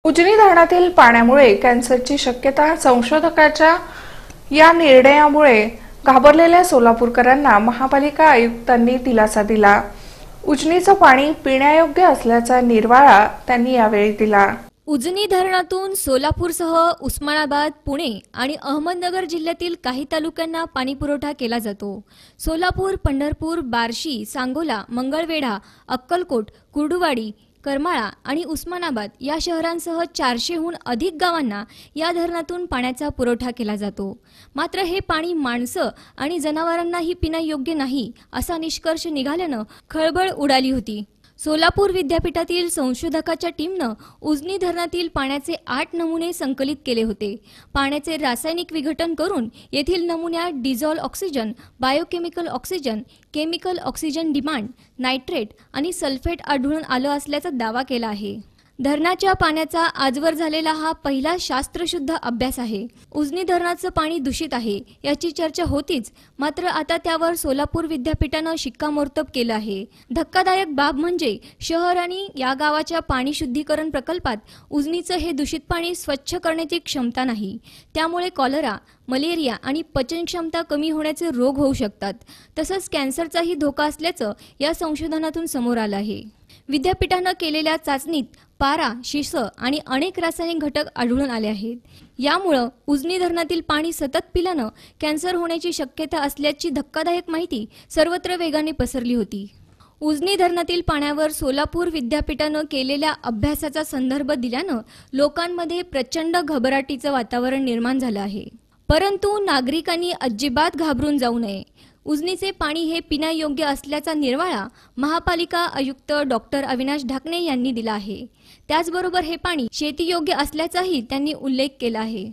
उजनी धरणातील पाण्यामुळे कॅन्सरची शक्यता संशोधकाच्या या निर्णयामुळे घाबरलेल्या सोलापूरकरांना महापालिका आयुक्तांनी दिलासा दिला। उजनीचं पाणी पिण्यायोग्य असल्याचा निर्वाळा त्यांनी यावेळी दिला। उजनी धरणातून सोलापूरसह उस्मानाबाद, पुणे आणि अहमदनगर जिल्ह्यातील काही तालुक्यांना पाणीपुरवठा केला जातो। सोलापूर, पंढरपूर, बार्शी, सांगोला, मंगळवेढा, अक्कलकोट, कुर्डुवाडी, करमाळा आणि उस्मानाबाद या शहरांसह 400हून अधिक गावांना या धरणातून पाण्याचा पुरवठा केला जातो। मात्र हे पाणी माणसं आणि जनावरांनाही पिण्यायोग्य नाही असा निष्कर्ष निघाल्यानं खळबळ उडाली होती। सोलापूर विद्यापीठातील संशोधकाच्या टीमनं उजनी धरणातील पाण्याचे 8 नमुने संकलित केले होते। पाण्याचे रासायनिक विघटन करून येथील नमुन्यात dissolve oxygen, biochemical oxygen, chemical oxygen demand, nitrate आणि सल्फेट आढळून आलं असल्याचा दावा केला आहे। धरणाच्या पाण्याचा आजवर झालेला हा पहिला शास्त्रशुद्ध अभ्यास आहे। उजनी धरणाचं पाणी दूषित आहे याची चर्चा होतीच, मात्र आता त्यावर सोलापूर विद्यापीठानं शिक्कामोर्तब केलं आहे। धक्कादायक बाब म्हणजे शहर आणि या गावाच्या पाणी शुद्धीकरण प्रकल्पात उजनीचं हे दूषित पाणी स्वच्छ करण्याची क्षमता नाही। त्यामुळे कॉलरा, मलेरिया आणि पचन क्षमता कमी होण्याचे रोग होऊ शकतात। तसंच कॅन्सरचाही धोका असल्याचं या संशोधनातून समोर आलं आहे। विद्यापीठानं केलेल्या चाचणीत पारा, शिस आणि अनेक रासायनिक घटक आढळून आले आहेत। यामुळे उजनी धरणातील पाणी सतत पिल्यानं कॅन्सर होण्याची शक्यता असल्याची धक्कादायक माहिती सर्वत्र वेगाने पसरली होती। उजनी धरणातील पाण्यावर सोलापूर विद्यापीठानं केलेल्या अभ्यासाचा संदर्भ दिल्यानं लोकांमध्ये प्रचंड घबराटीचं वातावरण निर्माण झालं आहे। परंतु नागरिकांनी अजिबात घाबरून जाऊ नये। उजनीचे पाणी हे पिण्यायोग्य असल्याचा निर्वाळा महापालिका आयुक्त डॉक्टर अविनाश ढाकणे यांनी दिला आहे। त्याचबरोबर हे पाणी शेतीयोग्य असल्याचाही त्यांनी उल्लेख केला आहे।